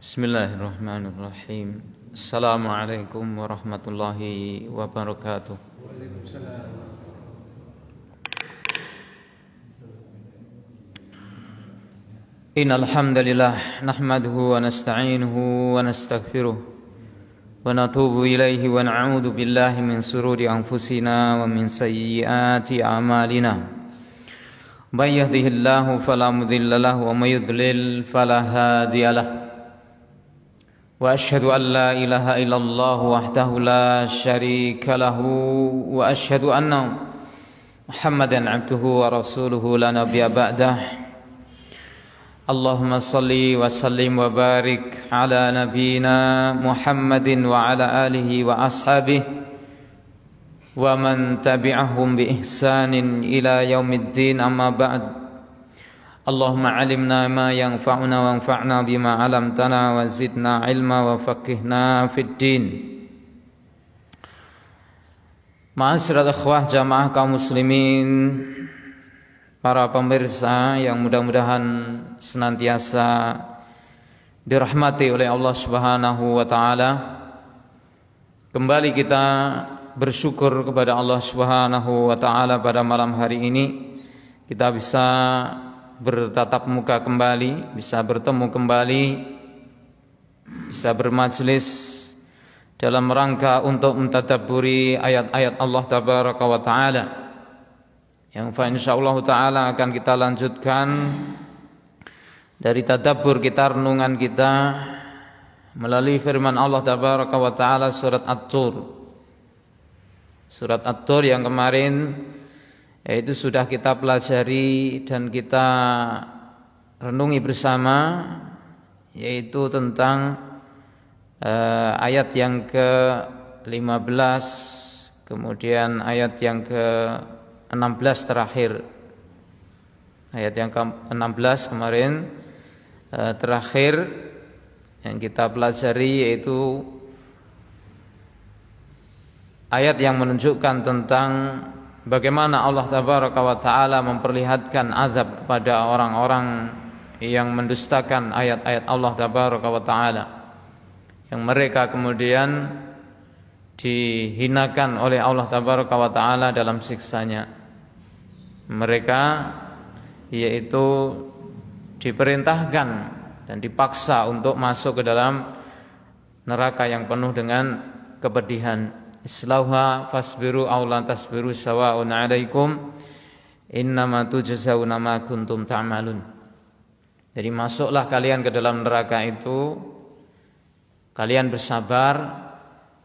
Bismillahirrahmanirrahim. Assalamualaikum warahmatullahi wabarakatuh. Innal hamdalillah nahmaduhu wa nasta'inuhu wa nastaghfiruh wa natubu ilaihi wa na'udzu billahi min sururi anfusina wa min sayyiati a'malina. May yahdihillahu fala mudilla lahu wa may yudlil fala hadiya lahu. Wa asyhadu an la ilaha illallah wahdahu la syarika lahu wa asyhadu anna Muhammadan abduhu wa rasuluhu la nabiyya ba'dah. Allahumma salli wa sallim wa barik ala nabiyyina Muhammadin wa ala alihi wa ashabihi wa man tabi'ahum bi ihsanin ila yaumiddin, amma ba'd. Allahumma alimna ma yanfa'una wa anfa'na bima 'allamtana wa zidna ilma wa faqihna fid din. Ma'asyiral ikhwah jamaah kaum muslimin, para pemirsa yang mudah-mudahan senantiasa dirahmati oleh Allah Subhanahu wa taala. Kembali kita bersyukur kepada Allah Subhanahu wa taala pada malam hari ini kita bisa bertatap muka kembali, bisa bertemu kembali, bisa bermajlis dalam rangka untuk mentadabburi ayat-ayat Allah Tabaraka wa Ta'ala, yang insyaallah Ta'ala akan kita lanjutkan dari tadabbur kita, renungan kita melalui firman Allah Tabaraka wa Ta'ala surat At-Tur. Surat At-Tur yang kemarin yaitu sudah kita pelajari dan kita renungi bersama, yaitu tentang ayat yang ke-15, kemudian ayat yang ke-16 terakhir. Ayat yang ke-16 kemarin terakhir yang kita pelajari yaitu ayat yang menunjukkan tentang bagaimana Allah Tabaraka wa Ta'ala memperlihatkan azab kepada orang-orang yang mendustakan ayat-ayat Allah Tabaraka wa Ta'ala, yang mereka kemudian dihinakan oleh Allah Tabaraka wa Ta'ala dalam siksanya. Mereka yaitu diperintahkan dan dipaksa untuk masuk ke dalam neraka yang penuh dengan kepedihan. Islauha fasbiru aw la tasbiru sawa'un 'alaikum innama tujzauna ma kuntum ta'malun. Jadi masuklah kalian ke dalam neraka itu, kalian bersabar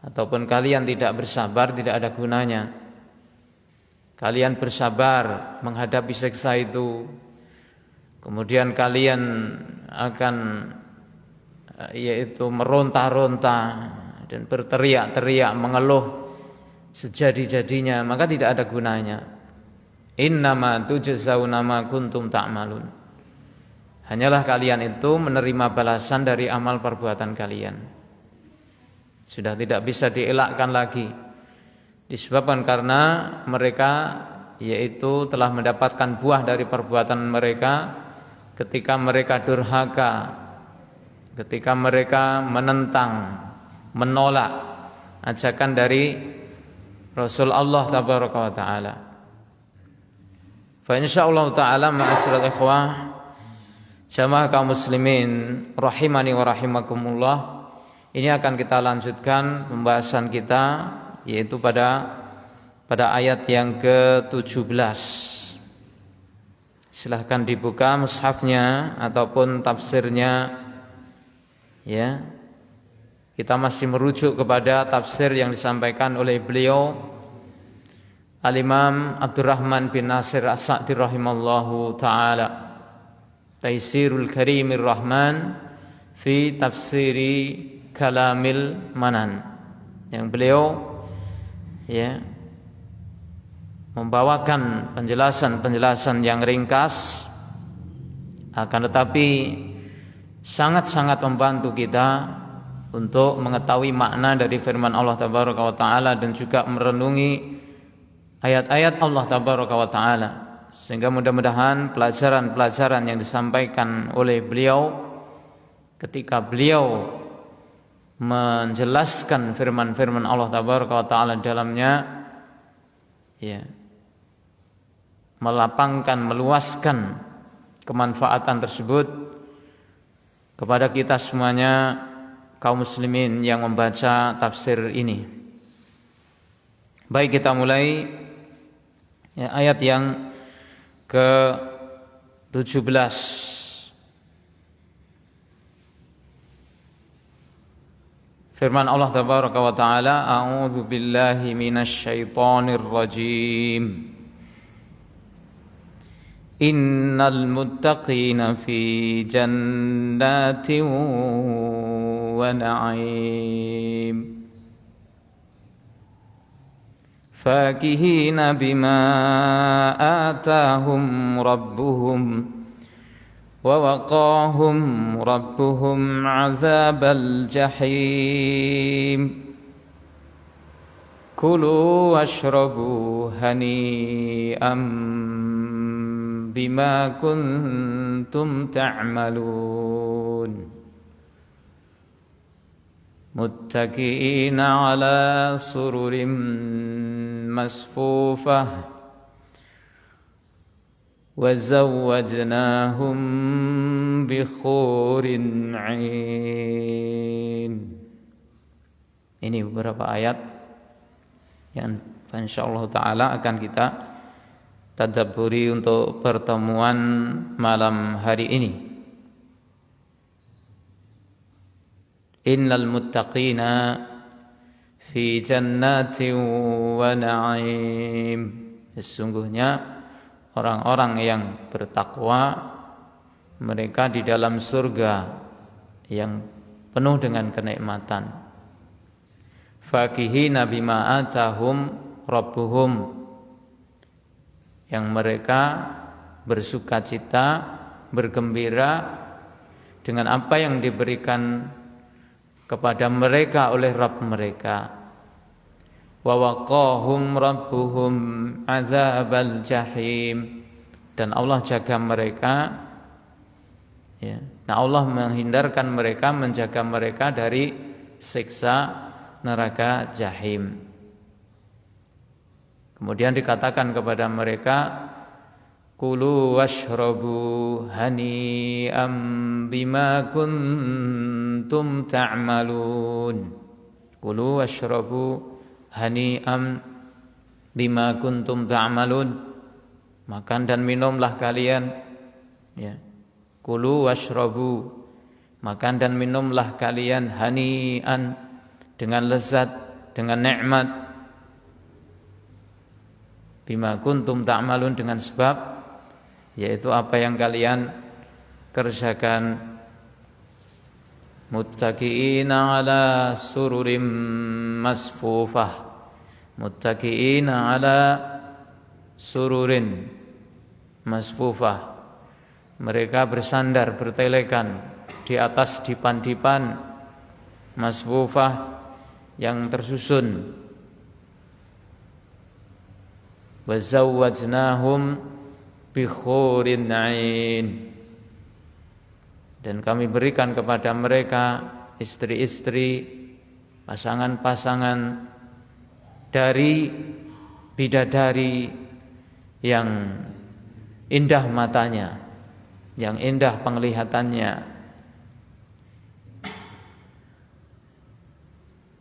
ataupun kalian tidak bersabar tidak ada gunanya. Kalian bersabar menghadapi siksa itu, kemudian kalian akan yaitu meronta-ronta dan berteriak-teriak mengeluh sejadi-jadinya, maka tidak ada gunanya. Innama tujzauna ma kuntum ta'malun. Hanyalah kalian itu menerima balasan dari amal perbuatan kalian. Sudah tidak bisa dielakkan lagi, disebabkan karena mereka yaitu telah mendapatkan buah dari perbuatan mereka ketika mereka durhaka, ketika mereka menentang, menolak ajakan dari Rasul Allah Tabaraka wa Ta'ala. Fa insyaallah Ta'ala ma'asyiral ikhwah jamaah kaum muslimin rahimani wa rahimakumullah, ini akan kita lanjutkan pembahasan kita yaitu pada ayat yang ke-17. Silahkan dibuka mushafnya ataupun tafsirnya ya. Kita masih merujuk kepada tafsir yang disampaikan oleh beliau Al-Imam Abdurrahman bin Nasir As-Sa'di rahimallahu ta'ala, Taisirul Karimir Rahman fi Tafsiri Kalamil Manan, yang beliau ya membawakan penjelasan-penjelasan yang ringkas akan tetapi sangat-sangat membantu kita untuk mengetahui makna dari firman Allah Tabaraka wa Ta'ala dan juga merenungi ayat-ayat Allah Tabaraka wa Ta'ala, sehingga mudah-mudahan pelajaran-pelajaran yang disampaikan oleh beliau ketika beliau menjelaskan firman-firman Allah Tabaraka wa Ta'ala dalamnya, ya, melapangkan, meluaskan kemanfaatan tersebut kepada kita semuanya kaum muslimin yang membaca tafsir ini. Baik, kita mulai ya, ayat yang ke-17. Firman Allah Tabaraka wa Ta'ala, a'udzu billahi minasy syaithanir rajim. Innal muttaqina fi jannatin wa na'im. Fakihina bima atahum rabbuhum وَوَقَاهُمْ رَبُّهُمْ عَذَابَ الْجَحِيمِ كُلُوا وَاشْرَبُوا هَنِيئًا بِمَا كُنْتُمْ تَعْمَلُونَ مُتَّكِئِينَ عَلَى سُرُرٍ مَصْفُوفَةٍ وَزَوَّجْنَاهُمْ بِحُورٍ عِينٍ. Ini beberapa ayat yang insyaallah taala akan kita tadabburi untuk pertemuan malam hari ini. Innal muttaqina fi jannatin wa na'im. Sesungguhnya orang-orang yang bertakwa, mereka di dalam surga yang penuh dengan kenikmatan. Fakihina bima atahum rabbuhum, yang mereka bersukacita, bergembira dengan apa yang diberikan kepada mereka oleh Rabb mereka. Wa waqahum rabbuhum azabal jahim, dan Allah jaga mereka, ya. Nah, Allah menghindarkan mereka, menjaga mereka dari siksa neraka jahim. Kemudian dikatakan kepada mereka, kulu washrabu hani'am bima kuntum ta'malun. Kulu washrabu hani'am bima kuntum ta'malun. Makan dan minumlah kalian, ya. Kulu washrabu, makan dan minumlah kalian, hani'an, dengan lezat, dengan nikmat, bima kuntum ta'malun, dengan sebab yaitu apa yang kalian kerjakan. Muttaqiina ala sururim masfufah. Muttaqiina ala sururin masfufah. Mereka bersandar, bertelekan di atas dipan-dipan masfufah yang tersusun. Wa zawwajnahum bi khurin 'ain, dan kami berikan kepada mereka istri-istri, pasangan-pasangan dari bidadari yang indah matanya, yang indah penglihatannya.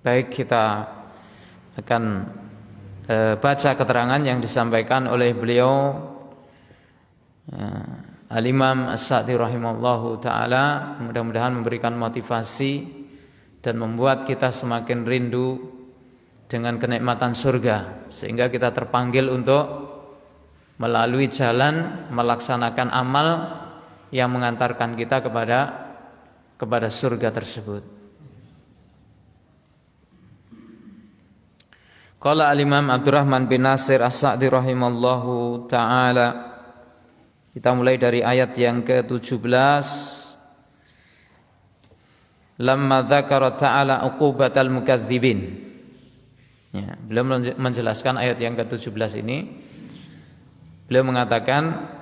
Baik, kita akan baca keterangan yang disampaikan oleh beliau Al-Imam As-Sa'di rahimallahu ta'ala. Mudah-mudahan memberikan motivasi dan membuat kita semakin rindu dengan kenikmatan surga, sehingga kita terpanggil untuk melalui jalan melaksanakan amal yang mengantarkan kita kepada surga tersebut. Qala Al-Imam Abdurrahman bin Nasir As-Sa'di rahimallahu ta'ala. Kita mulai dari ayat yang ke-17. Lamma dzakara ta'ala uqubatal mukadzibin. Ya, beliau menjelaskan ayat yang ke-17 ini. Beliau mengatakan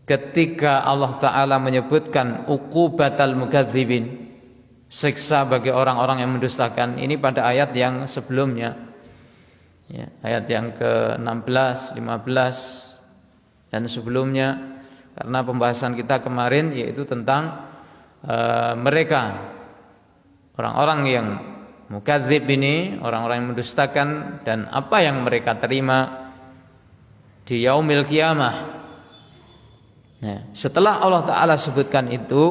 ketika Allah Ta'ala menyebutkan uqubatal mukadzibin, siksa bagi orang-orang yang mendustakan, ini pada ayat yang sebelumnya, ya, ayat yang ke-16, 15 dan sebelumnya. Karena pembahasan kita kemarin yaitu tentang mereka orang-orang yang mukadzib ini, orang-orang yang mendustakan, dan apa yang mereka terima di yaumil qiyamah. Nah, setelah Allah Ta'ala sebutkan itu,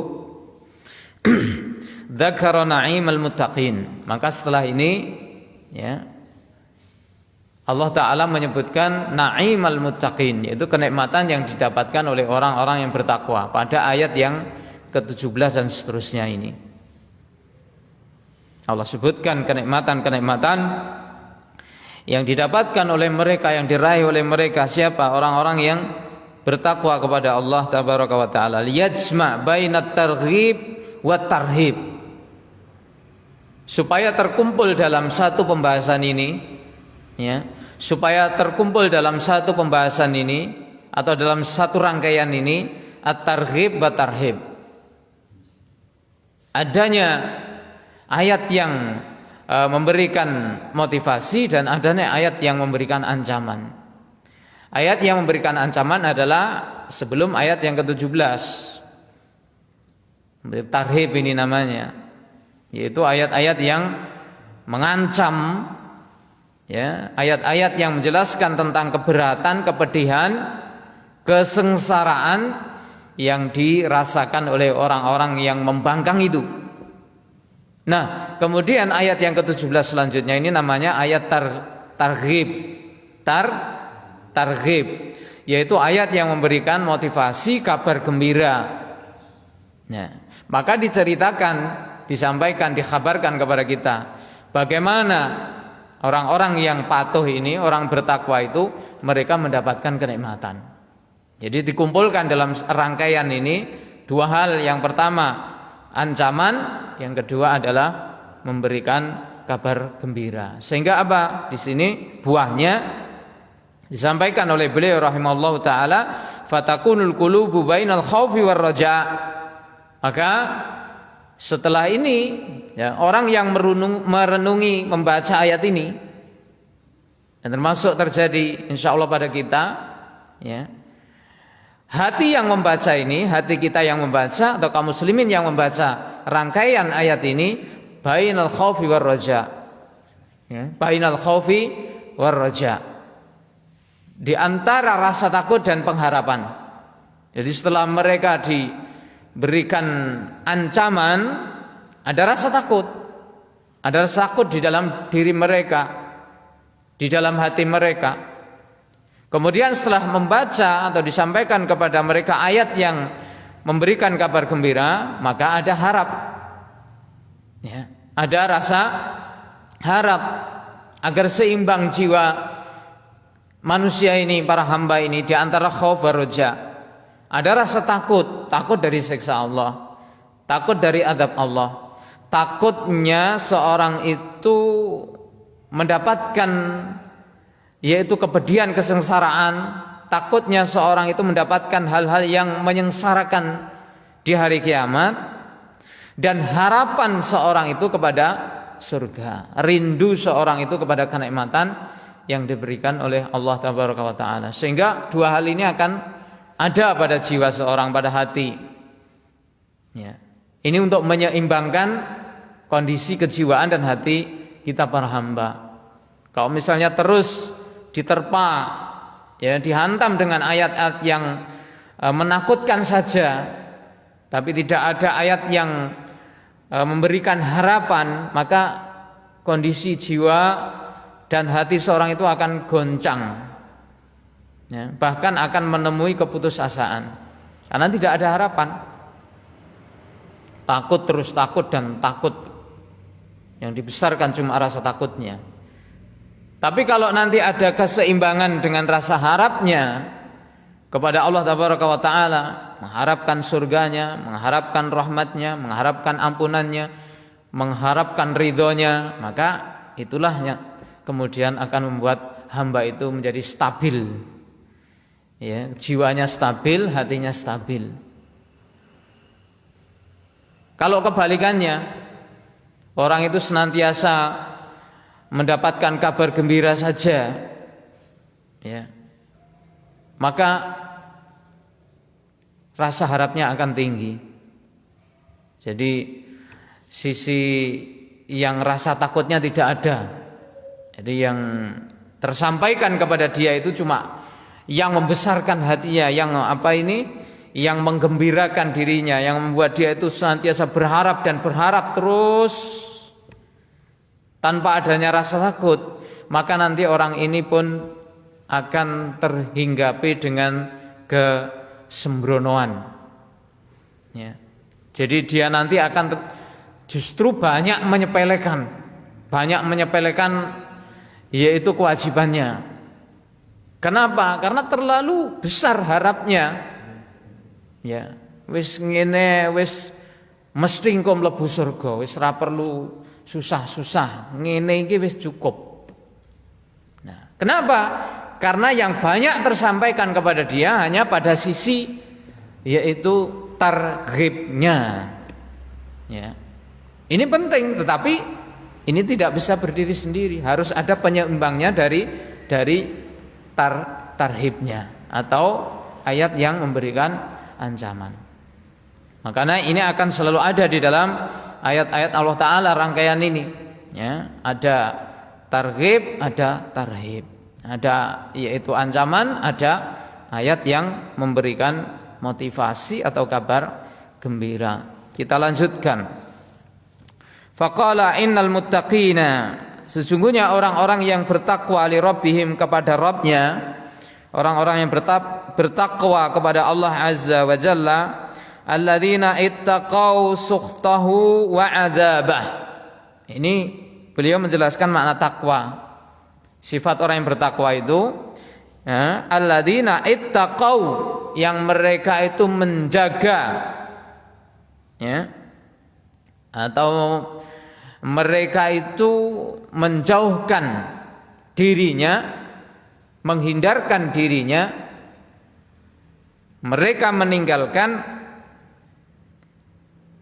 dzakara na'imal muttaqin, maka setelah ini, ya, Allah Ta'ala menyebutkan na'imal muttaqin, yaitu kenikmatan yang didapatkan oleh orang-orang yang bertakwa pada ayat yang ke-17 dan seterusnya ini. Allah sebutkan kenikmatan-kenikmatan yang didapatkan oleh mereka, yang diraih oleh mereka. Siapa? Orang-orang yang bertakwa kepada Allah Tabaraka wa Ta'ala. Liyajma' bainat targhib wa tarhib, supaya terkumpul dalam satu pembahasan ini, ya, supaya terkumpul dalam satu pembahasan ini atau dalam satu rangkaian ini, at-targhib wa tarhib. Adanya ayat yang memberikan motivasi dan adanya ayat yang memberikan ancaman. Ayat yang memberikan ancaman adalah sebelum ayat yang ke-17. Tarhib ini namanya, yaitu ayat-ayat yang mengancam, ya, ayat-ayat yang menjelaskan tentang keberatan, kepedihan, kesengsaraan yang dirasakan oleh orang-orang yang membangkang itu. Nah, kemudian ayat yang ke-17 selanjutnya ini namanya ayat targhib. Targhib, yaitu ayat yang memberikan motivasi, kabar gembira. Nah, maka diceritakan, disampaikan, dikhabarkan kepada kita bagaimana orang-orang yang patuh ini, orang bertakwa itu, mereka mendapatkan kenikmatan. Jadi dikumpulkan dalam rangkaian ini dua hal. Yang pertama ancaman, yang kedua adalah memberikan kabar gembira. Sehingga apa? Di sini buahnya disampaikan oleh beliau rahimahullahu taala, fatakunul qulubu bainal khaufi war raja. Maka setelah ini, ya, orang yang merenungi membaca ayat ini, dan termasuk terjadi insyaallah pada kita, ya, hati yang membaca ini, hati kita yang membaca atau kaum muslimin yang membaca rangkaian ayat ini, bainal khaufi war raja, ya, bainal khaufi war raja, di antara rasa takut dan pengharapan. Jadi setelah mereka diberikan ancaman, ada rasa takut. Ada rasa takut di dalam diri mereka, di dalam hati mereka. Kemudian setelah membaca atau disampaikan kepada mereka ayat yang memberikan kabar gembira, maka ada harap, ya, ada rasa harap agar seimbang jiwa manusia ini, para hamba ini, di antara khauf dan raja. Ada rasa takut, takut dari siksa Allah, takut dari azab Allah, takutnya seorang itu mendapatkan, yaitu kepedihan, kesengsaraan, takutnya seorang itu mendapatkan hal-hal yang menyengsarakan di hari kiamat, dan harapan seorang itu kepada surga, rindu seorang itu kepada kenikmatan yang diberikan oleh Allah Tabaraka wa Ta'ala. Sehingga dua hal ini akan ada pada jiwa seorang, pada hati, ya. Ini untuk menyeimbangkan kondisi kejiwaan dan hati kita para hamba. Kalau misalnya terus diterpa, ya, dihantam dengan ayat-ayat yang menakutkan saja, tapi tidak ada ayat yang memberikan harapan, maka kondisi jiwa dan hati seorang itu akan goncang, ya, bahkan akan menemui keputusasaan, karena tidak ada harapan. Takut terus takut dan takut, yang dibesarkan cuma rasa takutnya. Tapi kalau nanti ada keseimbangan dengan rasa harapnya kepada Allah Tabaraka wa Ta'ala, mengharapkan surganya, mengharapkan rahmatnya, mengharapkan ampunannya, mengharapkan ridhonya, maka itulah yang kemudian akan membuat hamba itu menjadi stabil, Ya, jiwanya stabil, hatinya stabil. Kalau kebalikannya, orang itu senantiasa mendapatkan kabar gembira saja, ya, maka rasa harapnya akan tinggi. Jadi sisi yang rasa takutnya tidak ada. Jadi yang tersampaikan kepada dia itu cuma yang membesarkan hatinya, yang menggembirakan dirinya, yang membuat dia itu senantiasa berharap dan berharap terus tanpa adanya rasa takut. Maka nanti orang ini pun akan terhinggapi dengan kesembronoan, ya. Jadi dia nanti akan justru banyak menyepelekan yaitu kewajibannya. Kenapa? Karena terlalu besar harapnya. Ya, wis ngene wis mesti engko mlebu surga, wis ora perlu susah-susah. Ngene iki wis cukup. Nah, kenapa? Karena yang banyak tersampaikan kepada dia hanya pada sisi yaitu targhibnya. Ya. Ini penting, tetapi ini tidak bisa berdiri sendiri, harus ada penyeimbangnya dari tarhibnya atau ayat yang memberikan ancaman. Makanya ini akan selalu ada di dalam ayat-ayat Allah Ta'ala rangkaian ini, ya. Ada targhib, ada tarhib, ada yaitu ancaman, ada ayat yang memberikan motivasi atau kabar gembira. Kita lanjutkan. Faqala innal muttaqina, sesungguhnya orang-orang yang bertakwa li rabbihim kepada Rabbnya, orang-orang yang bertakwa kepada Allah Azza wa Jalla, alladzina ittaqau sukhtahu wa adzabah. Ini beliau menjelaskan makna takwa. Sifat orang yang bertakwa itu, ya, alladzina ittaqau, yang mereka itu menjaga, ya, atau mereka itu menjauhkan dirinya, menghindarkan dirinya, mereka meninggalkan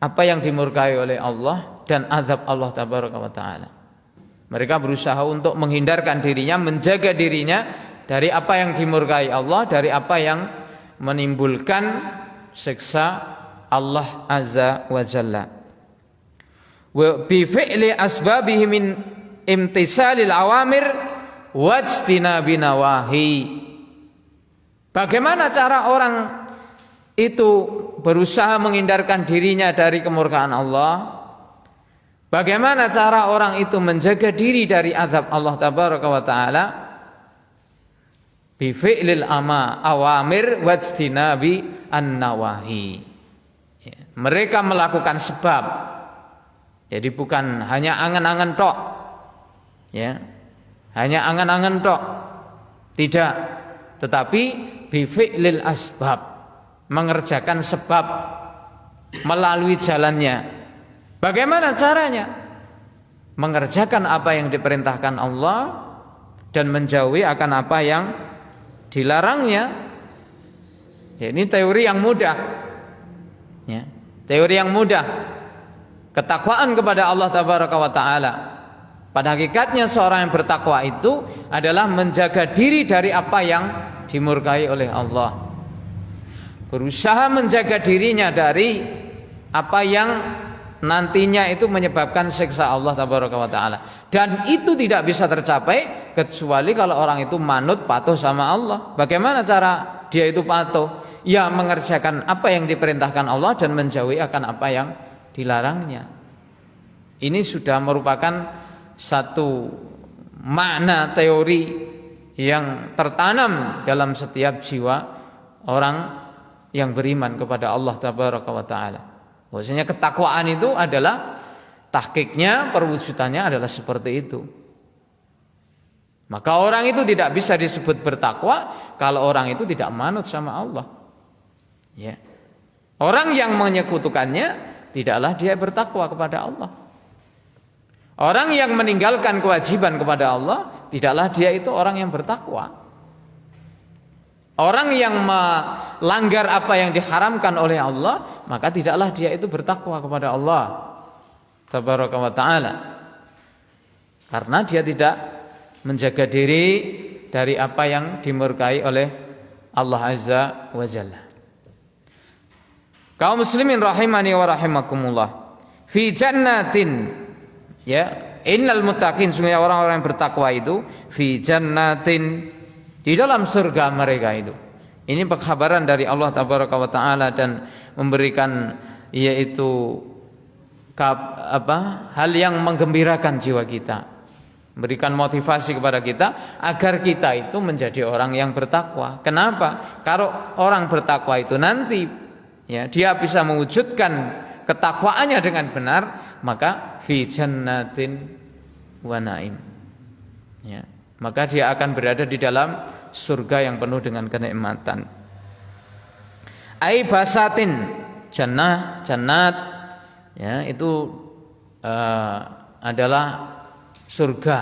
apa yang dimurkai oleh Allah dan azab Allah tabaraka wa taala. Mereka berusaha untuk menghindarkan dirinya, menjaga dirinya dari apa yang dimurkai Allah, dari apa yang menimbulkan siksa Allah azza wa jalla. Wa bi fi'li asbabihi min imtisalil awamir wajtinabi nawahi. Bagaimana cara orang itu berusaha menghindarkan dirinya dari kemurkaan Allah? Bagaimana cara orang itu menjaga diri dari azab Allah tabaraka wa taala? Bi fi'lil awamir wajtinabi an-nawahi. Mereka melakukan sebab. Jadi bukan hanya angan-angan tok, ya, hanya angan-angan tok, tidak, tetapi bifi'lil asbab, mengerjakan sebab melalui jalannya. Bagaimana caranya? Mengerjakan apa yang diperintahkan Allah dan menjauhi akan apa yang dilarangnya. Ya, ini teori yang mudah, ya, teori yang mudah. Ketakwaan kepada Allah tabaraka wa taala. Pada hakikatnya seorang yang bertakwa itu adalah menjaga diri dari apa yang dimurkai oleh Allah. Berusaha menjaga dirinya dari apa yang nantinya itu menyebabkan siksa Allah tabaraka wa taala. Dan itu tidak bisa tercapai kecuali kalau orang itu manut patuh sama Allah. Bagaimana cara dia itu patuh? Ya, mengerjakan apa yang diperintahkan Allah dan menjauhi akan apa yang dilarangnya. Ini sudah merupakan satu makna teori yang tertanam dalam setiap jiwa orang yang beriman kepada Allah tabaraka wa taala. Bahwasanya ketakwaan itu adalah tahqiqnya, perwujudannya adalah seperti itu. Maka orang itu tidak bisa disebut bertakwa kalau orang itu tidak manut sama Allah. Ya. Orang yang menyekutukannya tidaklah dia bertakwa kepada Allah. Orang yang meninggalkan kewajiban kepada Allah, tidaklah dia itu orang yang bertakwa. Orang yang melanggar apa yang diharamkan oleh Allah, maka tidaklah dia itu bertakwa kepada Allah tabaraka wa taala. Karena dia tidak menjaga diri dari apa yang dimurkai oleh Allah azza wa jalla. Kaum muslimin rahimani wa rahimakumullah. Fi jannatin, ya, innal muttaqin, sungguh orang-orang yang bertakwa itu fi jannatin, di dalam surga mereka itu. Ini pengkhabaran dari Allah tabaraka wa taala dan memberikan yaitu hal yang menggembirakan jiwa kita, memberikan motivasi kepada kita agar kita itu menjadi orang yang bertakwa. Kenapa? Kalau orang bertakwa itu nanti, ya, dia bisa mewujudkan ketakwaannya dengan benar, maka fi jannatin wa naim, ya, maka dia akan berada di dalam surga yang penuh dengan kenikmatan. Ai basatin, jannat, ya, itu adalah surga.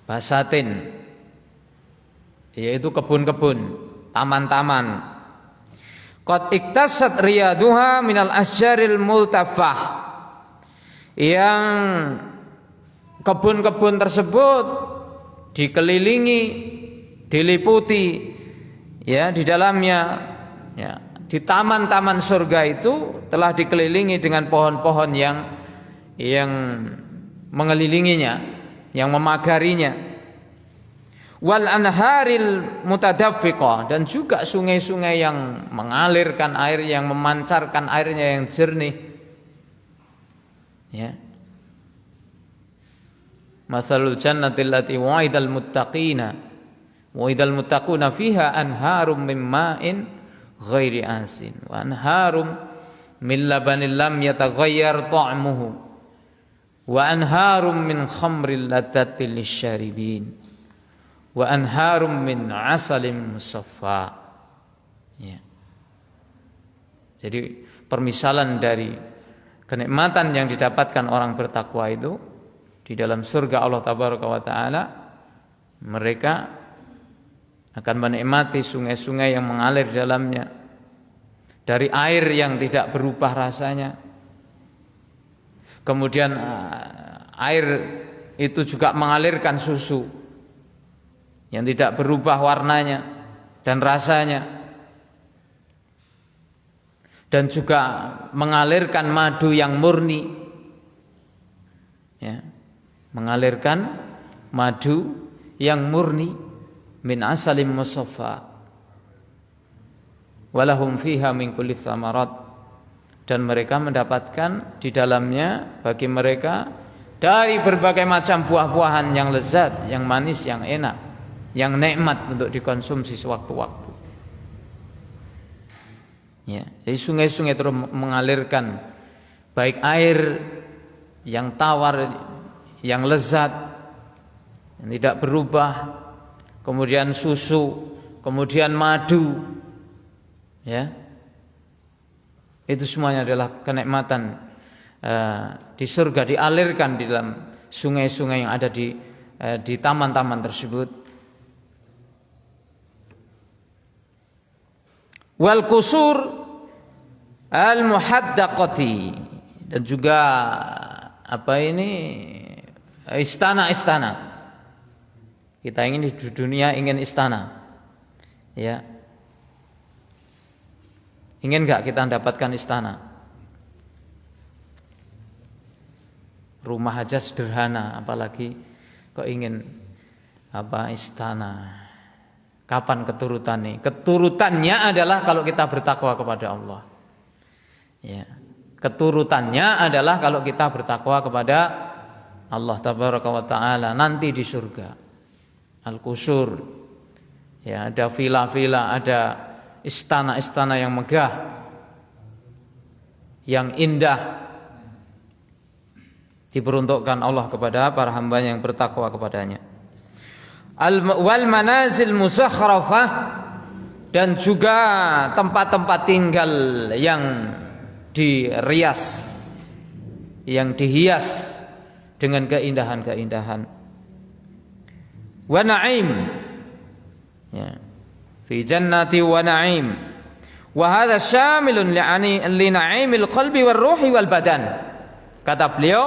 Basatin, yaitu kebun-kebun, taman-taman. Qad iktasat riyaduha minal asjaril multafah, yang kebun-kebun tersebut dikelilingi, diliputi, ya, di dalamnya, ya, di taman-taman surga itu telah dikelilingi dengan pohon-pohon yang mengelilinginya, yang memagarinya. Wal anharil mutadaffiqah, dan juga sungai-sungai yang mengalirkan air, yang memancarkan airnya yang jernih, ya. Masalul jannatil lati wa'idal muttaqina wa idal muttaquna fiha anharum min ma'in ghairi asin wa anharum min labanin lam yataghayyar ta'muhu wa anharum min khamril ladzatil lisyaribin wa anharum min asalim musaffa, ya. Jadi permisalan dari kenikmatan yang didapatkan orang bertakwa itu di dalam surga Allah tabaraka wa taala, mereka akan menikmati sungai-sungai yang mengalir di dalamnya dari air yang tidak berubah rasanya. Kemudian air itu juga mengalirkan susu yang tidak berubah warnanya dan rasanya, dan juga mengalirkan madu yang murni, ya, mengalirkan madu yang murni min asalim musaffa walahum fiha min kulli thamarat, dan mereka mendapatkan di dalamnya bagi mereka dari berbagai macam buah-buahan yang lezat, yang manis, yang enak, yang nikmat untuk dikonsumsi sewaktu-waktu, ya. Jadi sungai-sungai terus mengalirkan baik air yang tawar, yang lezat, yang tidak berubah, kemudian susu, kemudian madu, ya. Itu semuanya adalah kenikmatan di surga, dialirkan di dalam sungai-sungai yang ada di taman-taman tersebut. Wal qusur al muhaddaqati, dan juga istana-istana. Kita ingin di dunia ingin istana, ya. Ingin enggak kita mendapatkan istana? Rumah aja sederhana, apalagi kok ingin istana. Kapan keturutannya? Keturutannya adalah kalau kita bertakwa kepada Allah, ya. Keturutannya adalah kalau kita bertakwa kepada Allah tabaraka wa taala nanti di surga. Al-qusur, ya, ada villa-villa, ada istana-istana yang megah, yang indah, diperuntukkan Allah kepada para hambanya yang bertakwa kepadanya. Wal manazil musakhrafah, dan juga tempat-tempat tinggal yang dirias, yang dihias dengan keindahan-keindahan. Wa na'im, ya, fi jannati wa na'im. Wa hadza syamilun li na'imil qalbi war ruhi wal badan. Kata beliau,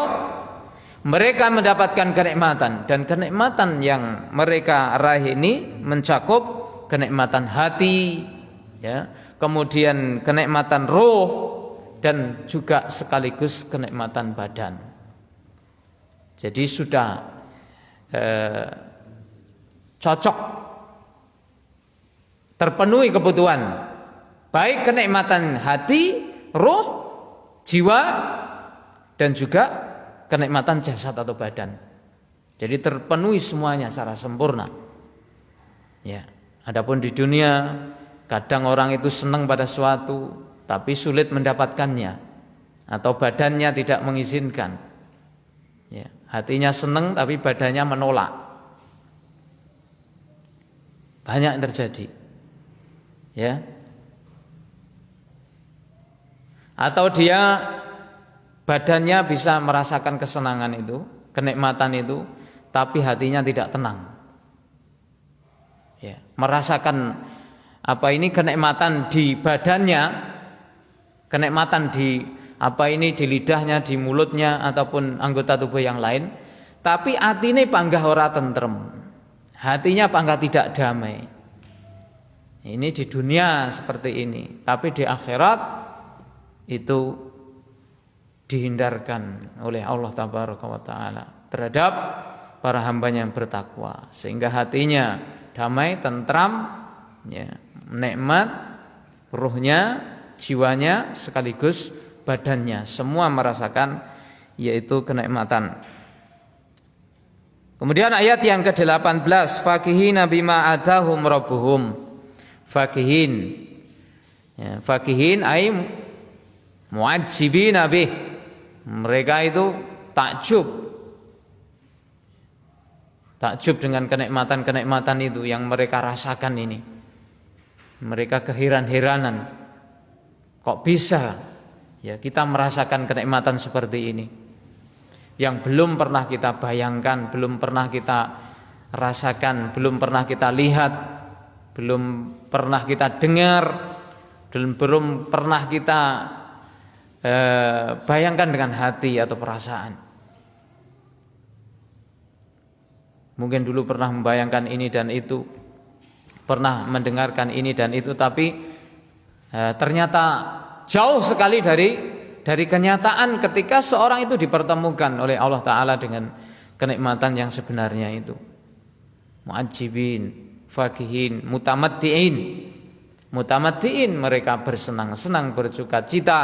mereka mendapatkan kenikmatan, dan kenikmatan yang mereka raih ini mencakup kenikmatan hati, ya, kemudian kenikmatan roh, dan juga sekaligus kenikmatan badan. Jadi sudah cocok, terpenuhi kebutuhan, baik kenikmatan hati, roh, jiwa, dan juga kenikmatan jasad atau badan. Jadi terpenuhi semuanya secara sempurna. Ya, adapun di dunia kadang orang itu senang pada suatu tapi sulit mendapatkannya, atau badannya tidak mengizinkan. Ya, hatinya senang tapi badannya menolak. Banyak yang terjadi. Ya. Atau dia badannya bisa merasakan kesenangan itu, kenikmatan itu, tapi hatinya tidak tenang. Ya, merasakan kenikmatan di badannya, kenikmatan di di lidahnya, di mulutnya, ataupun anggota tubuh yang lain, tapi atine panggah ora tentrem, hatinya panggah tidak damai. Ini di dunia seperti ini, tapi di akhirat itu dihindarkan oleh Allah Tabaraka wa Ta'ala terhadap para hambanya yang bertakwa, sehingga hatinya damai, tentram, ya, nikmat, ruhnya, jiwanya, sekaligus badannya, semua merasakan yaitu kenikmatan. Kemudian ayat yang ke-18, fakihina bima atahum rabbuhum. Fakihin, ya, fakihin ay mu'ajjibina bih. Mereka itu takjub dengan kenikmatan-kenikmatan itu yang mereka rasakan ini. Mereka keheran-heranan, kok bisa ya kita merasakan kenikmatan seperti ini yang belum pernah kita bayangkan, belum pernah kita rasakan, belum pernah kita lihat, belum pernah kita dengar, belum pernah kita bayangkan dengan hati atau perasaan. Mungkin dulu pernah membayangkan ini dan itu, pernah mendengarkan ini dan itu, tapi ternyata jauh sekali dari kenyataan ketika seorang itu dipertemukan oleh Allah Ta'ala dengan kenikmatan yang sebenarnya itu. Mu'ajjibin, fakihin, mutamatti'in, mereka bersenang-senang, bersuka-cita,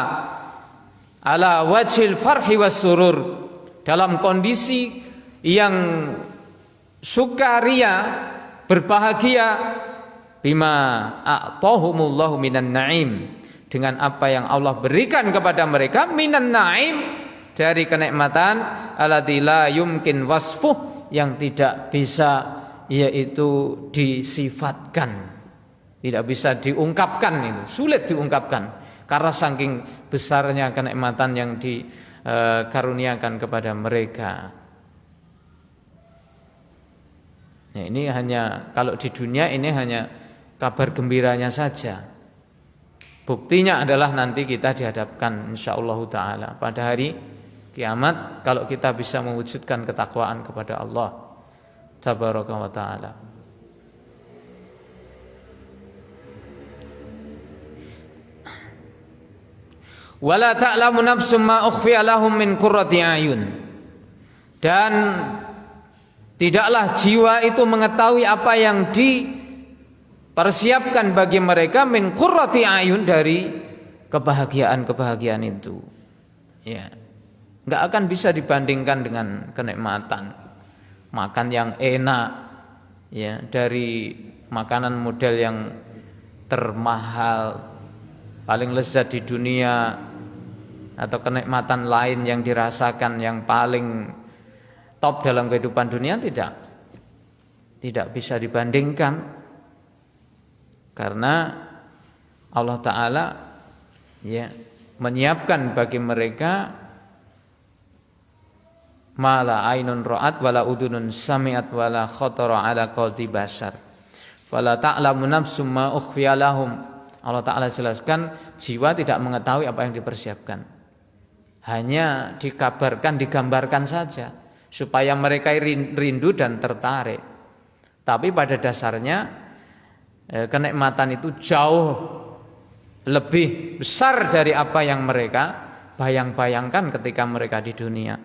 ala wajhil farhi was surur, dalam kondisi yang sukaria, berbahagia, bima a'tahumullahu minan na'im, dengan apa yang Allah berikan kepada mereka, minan na'im, dari kenikmatan, alladzi la yumkin wasfuh, yang tidak bisa yaitu disifatkan, tidak bisa diungkapkan, itu sulit diungkapkan karena saking besarnya kenikmatan yang dikaruniakan kepada mereka. Nah, ini hanya kalau di dunia ini hanya kabar gembiranya saja. Buktinya adalah nanti kita dihadapkan insyaallah taala pada hari kiamat kalau kita bisa mewujudkan ketakwaan kepada Allah tabaraka wa taala. Wala ta'lamu nafsum ma ukhfiya lahum min qurrati ayun. Dan tidaklah jiwa itu mengetahui apa yang dipersiapkan bagi mereka min qurrati ayun, dari kebahagiaan-kebahagiaan itu. Ya. Enggak akan bisa dibandingkan dengan kenikmatan makan yang enak, ya, dari makanan model yang termahal, paling lezat di dunia, atau kenikmatan lain yang dirasakan yang paling top dalam kehidupan dunia, tidak bisa dibandingkan, karena Allah Ta'ala ya menyiapkan bagi mereka ma la ainun ra'at wala udunun sami'at wala khatara ala qalbi bashar. Wala ta'lamu nafsum ma ukhfiya lahum. Allah Ta'ala jelaskan jiwa tidak mengetahui apa yang dipersiapkan. Hanya dikabarkan, digambarkan saja supaya mereka rindu dan tertarik. Tapi pada dasarnya kenikmatan itu jauh lebih besar dari apa yang mereka bayang-bayangkan ketika mereka di dunia.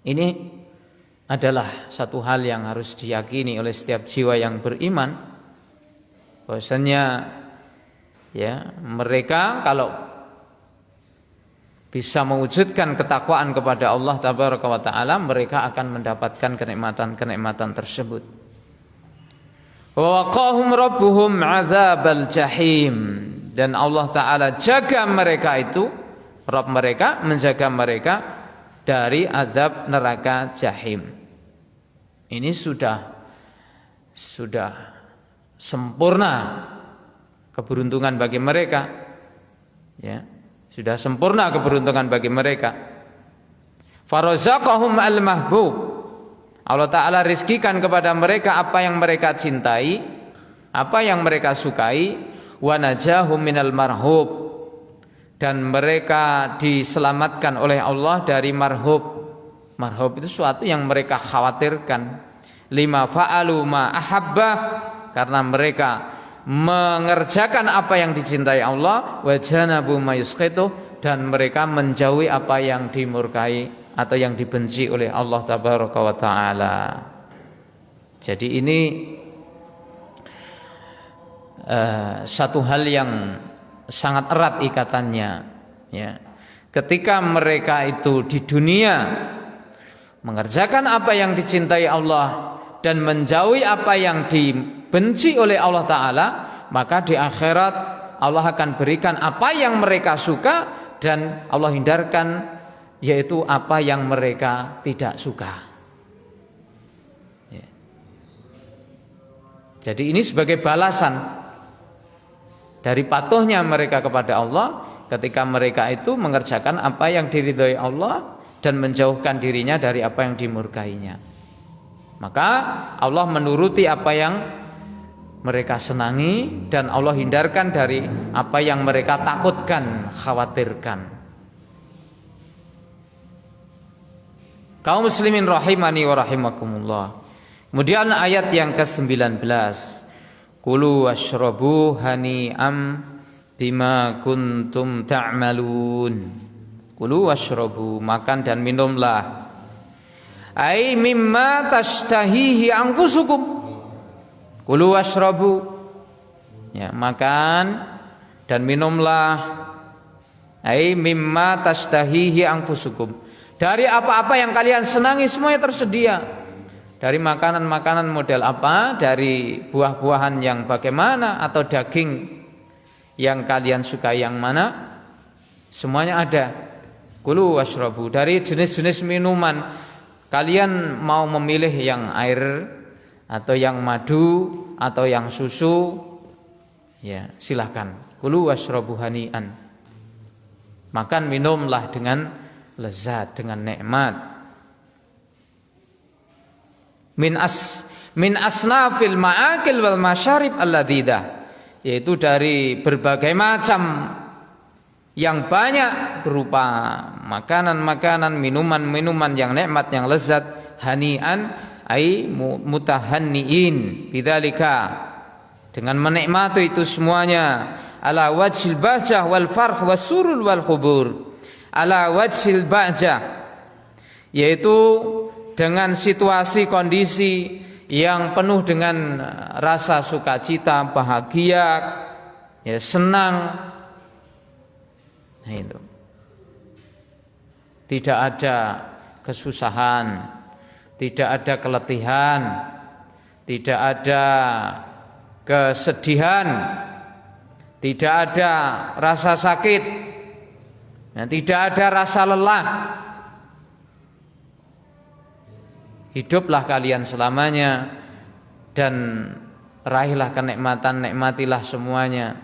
Ini adalah satu hal yang harus diyakini oleh setiap jiwa yang beriman, bahwasanya ya mereka kalau bisa mewujudkan ketakwaan kepada Allah Tabaraka wa Ta'ala, mereka akan mendapatkan kenikmatan-kenikmatan tersebut. Wa waqahum rabbuhum azabal jahim, dan Allah Ta'ala jaga mereka itu, Rabb mereka menjaga mereka dari azab neraka jahim. Ini sudah sempurna keberuntungan bagi mereka, ya. Sudah sempurna keberuntungan bagi mereka. Farazaqahum al-mahbub. Allah Ta'ala rizkikan kepada mereka apa yang mereka cintai, apa yang mereka sukai. Wa najahum minal marhub. Dan mereka diselamatkan oleh Allah dari marhub. Marhub itu suatu yang mereka khawatirkan. Lima fa'alu ma ahabbah. Karena mereka mengerjakan apa yang dicintai Allah, wajanabu mayusqitu, dan mereka menjauhi apa yang dimurkai atau yang dibenci oleh Allah Tabaraka wa Ta'ala. Jadi ini satu hal yang sangat erat ikatannya, ya. Ketika mereka itu di dunia mengerjakan apa yang dicintai Allah dan menjauhi apa yang dibenci oleh Allah Ta'ala, maka di akhirat Allah akan berikan apa yang mereka suka dan Allah hindarkan, yaitu apa yang mereka tidak suka. Ya. Jadi ini sebagai balasan dari patuhnya mereka kepada Allah ketika mereka itu mengerjakan apa yang diridhoi Allah dan menjauhkan dirinya dari apa yang dimurkainya. Maka Allah menuruti apa yang mereka senangi dan Allah hindarkan dari apa yang mereka takutkan, khawatirkan. Kaum muslimin rahimani wa rahimakumullah. Kemudian ayat yang ke-19. Kulu washrabu hani'am bima kuntum ta'malun. Kulu washrabu, makan dan minumlah. Ai mimma tashtahihi anfusukum. Kulu washrabu, ya, makan dan minumlah. Ai mimma tashtahihi anfusukum, dari apa-apa yang kalian senangi semuanya tersedia. Dari makanan-makanan model apa, dari buah-buahan yang bagaimana, atau daging yang kalian suka yang mana, semuanya ada. Kulu washrabu, dari jenis-jenis minuman kalian mau memilih yang air atau yang madu atau yang susu, ya silahkan. Kulu washrabu hani'an, makan minumlah dengan lezat, dengan nikmat. Min asnafil ma'akil wal masyarib alladzidah, yaitu dari berbagai macam yang banyak berupa makanan-makanan, minuman-minuman yang nikmat, yang lezat. Hani'an ai mutahanniin bidzalika, dengan menikmati itu semuanya. Ala wajhil bahjah wal farh wasurul wal khubur. Ala wajhil bahjah, yaitu dengan situasi kondisi yang penuh dengan rasa sukacita, bahagia, ya, senang. Nah, itu tidak ada kesusahan, tidak ada keletihan, tidak ada kesedihan, tidak ada rasa sakit, dan tidak ada rasa lelah. Hiduplah kalian selamanya dan raihlah kenikmatan, nikmatilah semuanya.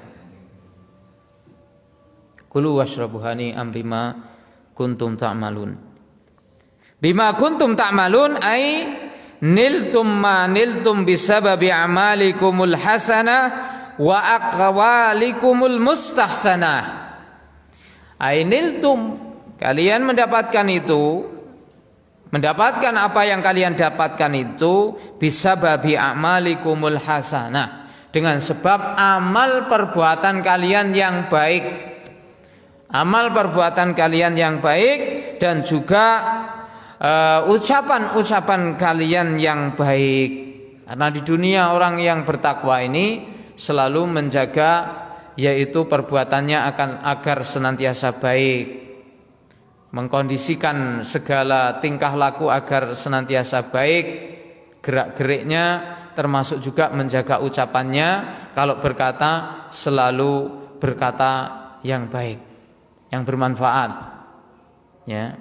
Kulu washrabu hani'am bima kuntum ta'malun. Bima kuntum ta'malun ai niltum ma niltum bisababi amalikumul hasanah wa aqwalikumul mustahsanah. Ai niltum, kalian mendapatkan itu, mendapatkan apa yang kalian dapatkan itu bisababi amalikumul hasanah, dengan sebab amal perbuatan kalian yang baik. Amal perbuatan kalian yang baik dan juga ucapan-ucapan kalian yang baik. Karena di dunia orang yang bertakwa ini selalu menjaga yaitu perbuatannya agar senantiasa baik, mengkondisikan segala tingkah laku agar senantiasa baik, gerak-geriknya termasuk juga menjaga ucapannya, kalau berkata selalu berkata yang baik, yang bermanfaat, ya.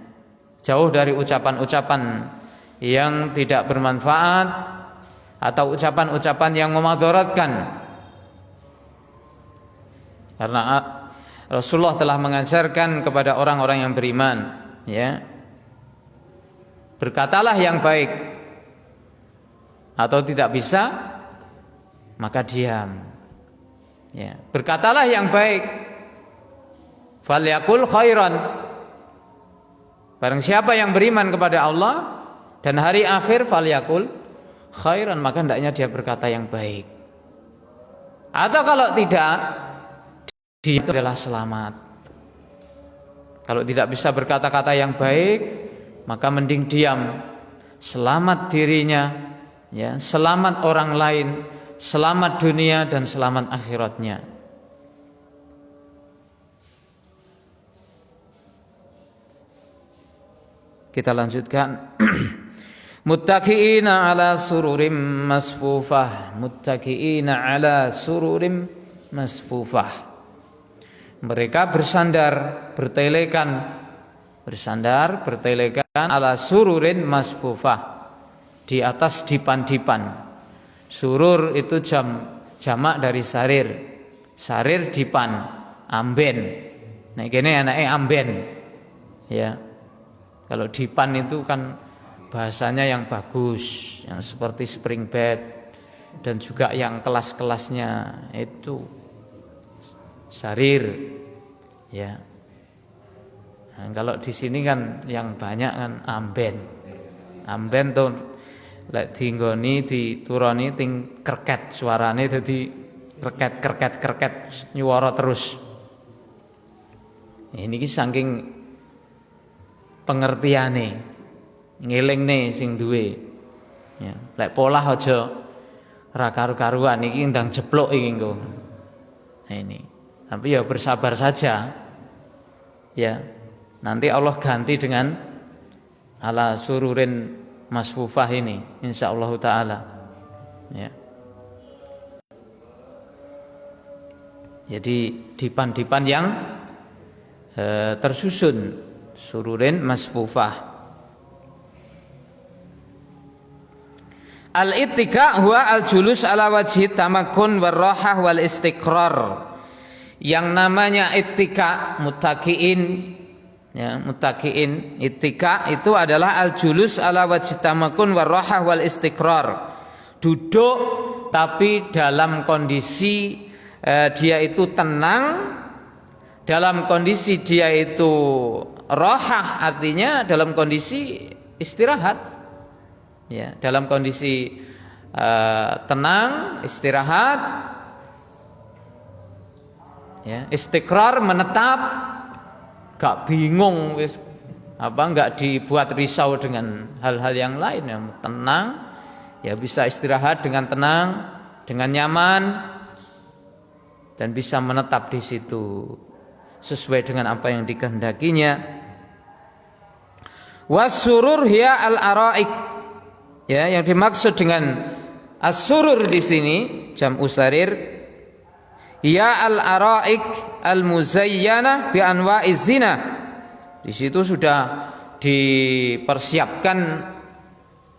Jauh dari ucapan-ucapan yang tidak bermanfaat atau ucapan-ucapan yang memudaratkan. Karena Rasulullah telah mengajarkan kepada orang-orang yang beriman, ya, berkatalah yang baik, atau tidak bisa maka diam, ya. Berkatalah yang baik, falyakul khairan. Barang siapa yang beriman kepada Allah dan hari akhir, falyakul khairan, maka hendaknya dia berkata yang baik. Atau kalau tidak, dia itu adalah selamat. Kalau tidak bisa berkata-kata yang baik, maka mending diam. Selamat dirinya, ya, selamat orang lain, selamat dunia dan selamat akhiratnya. Kita lanjutkan. Muttaqiina ala sururim masfufah. Muttaqiina ala sururim masfufah. Mereka bersandar, bertelekan ala sururin masfufah, di atas dipan-dipan. Surur itu jamak dari sarir. Sarir dipan, amben. Nah kene anake amben. Ya. Kalau dipan itu kan bahasanya yang bagus, yang seperti spring bed, dan juga yang kelas-kelasnya itu sarir, ya. Nah, kalau di sini kan yang banyak kan amben. Amben tuh lek dinggoni dituroni ting kerket, suarane dadi kerket nyuwara terus. Ini ki saking pengertiane, ngelingne sing duwe. Ya, lek polah aja ra karu-karuan iki ndang jeblok iki engko. Nah ini. Tapi ya bersabar saja. Ya. Nanti Allah ganti dengan ala sururin masfufah ini, insyaallah taala. Ya. Jadi dipan-dipan yang tersusun, sururin masfufah. Al-ittika huwa al-julus ala wajhi tamakkun warrahah wal istiqrar. Yang namanya ittika, muttaqiin, ya, muttaqiin, ittika itu adalah al-julus ala wajhi tamakkun warrahah wal istiqrar. Duduk tapi dalam kondisi dia itu tenang, dalam kondisi dia itu rohah, artinya dalam kondisi istirahat, ya, dalam kondisi tenang, istirahat, ya, istiqrar, menetap, gak bingung, gak dibuat risau dengan hal-hal yang lain, yang tenang, ya bisa istirahat dengan tenang, dengan nyaman, dan bisa menetap di situ sesuai dengan apa yang dikehendakinya. Wasurur hiya al-araik. Ya, yang dimaksud dengan as-surur di sini jam'u sarir, ya al-araik al-muzayyana bi anwa'iz zina. Di situ sudah dipersiapkan,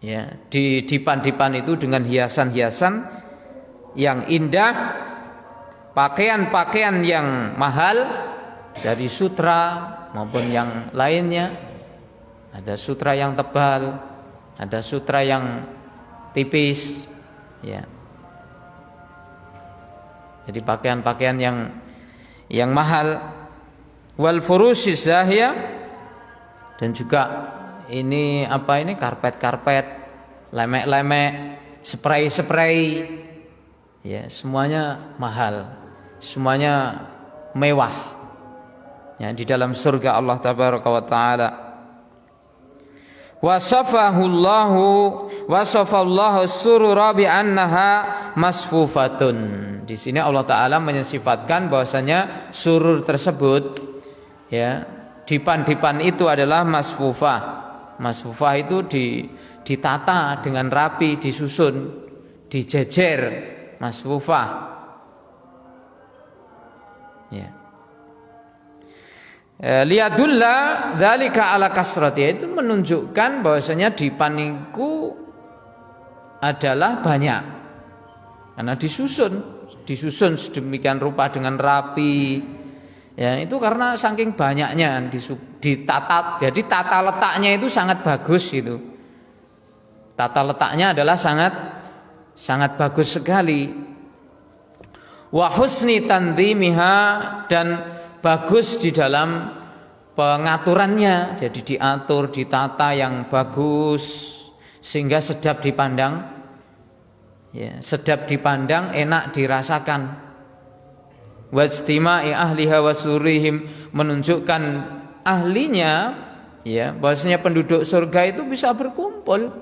ya, di dipan-dipan itu dengan hiasan-hiasan yang indah, pakaian-pakaian yang mahal dari sutra maupun yang lainnya. Ada sutra yang tebal, ada sutra yang tipis, ya. Jadi pakaian-pakaian yang mahal, wal furushis zahiyah, dan juga ini karpet-karpet, lemek-lemek, spray-spray, ya, semuanya mahal, semuanya mewah, ya, di dalam surga Allah tabaraka wa taala. Wasafallahu surura bi annaha masfufatun. Di sini Allah taala mensifatkan bahwasanya surur tersebut, ya, dipan-dipan itu adalah masfufah. Masfufah itu ditata dengan rapi, disusun, dijejer, masfufah. Ya. Liyadulla dzalika ala kasrati, itu menunjukkan bahwasanya dipan itu adalah banyak. Karena disusun sedemikian rupa dengan rapi. Ya, itu karena saking banyaknya ditata. Jadi tata letaknya itu sangat bagus itu. Tata letaknya adalah sangat bagus sekali. Wa husni tanzimiha, dan bagus di dalam pengaturannya. Jadi diatur, ditata yang bagus sehingga sedap dipandang. Ya, sedap dipandang, enak dirasakan. Wajtima'i ahliha wasurihim, menunjukkan ahlinya, ya, bahwasanya penduduk surga itu bisa berkumpul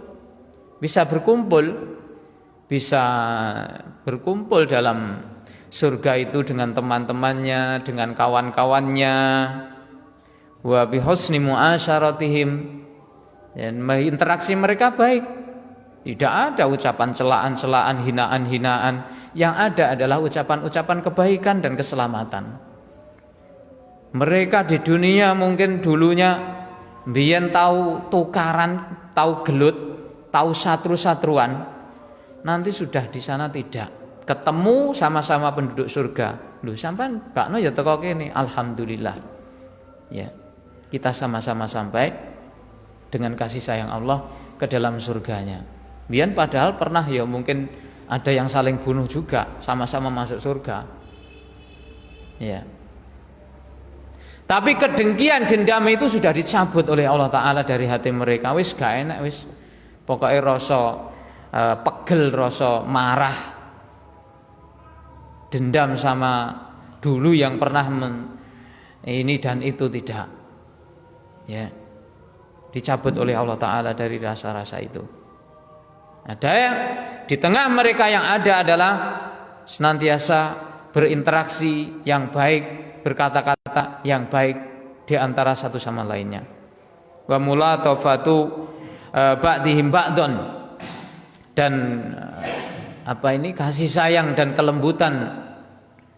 dalam surga itu dengan teman-temannya, dengan kawan-kawannya. Wa bihusni muasyaratihim, dan interaksi mereka baik. Tidak ada ucapan celaan-celaan, hinaan-hinaan. Yang ada adalah ucapan-ucapan kebaikan dan keselamatan. Mereka di dunia mungkin dulunya biyen tahu tukaran, tahu gelut, tahu satru-satruan. Nanti sudah di sana tidak. Ketemu sama-sama penduduk surga. Lho, sampean bakno ya teko kene, alhamdulillah. Ya. Kita sama-sama sampai dengan kasih sayang Allah ke dalam surganya. Biyen padahal pernah ya mungkin ada yang saling bunuh juga, sama-sama masuk surga. Ya. Tapi kedengkian, dendam itu sudah dicabut oleh Allah Ta'ala dari hati mereka. Wis gak enak, wis pokoknya rasa pegel, rasa marah, dendam sama dulu yang pernah ini dan itu, tidak. Ya. Dicabut oleh Allah Ta'ala dari rasa-rasa itu. Ada yang di tengah mereka yang ada adalah senantiasa berinteraksi yang baik, berkata-kata yang baik di antara satu sama lainnya. Wa mulatafatu ba'dihim ba'don, dan kasih sayang dan kelembutan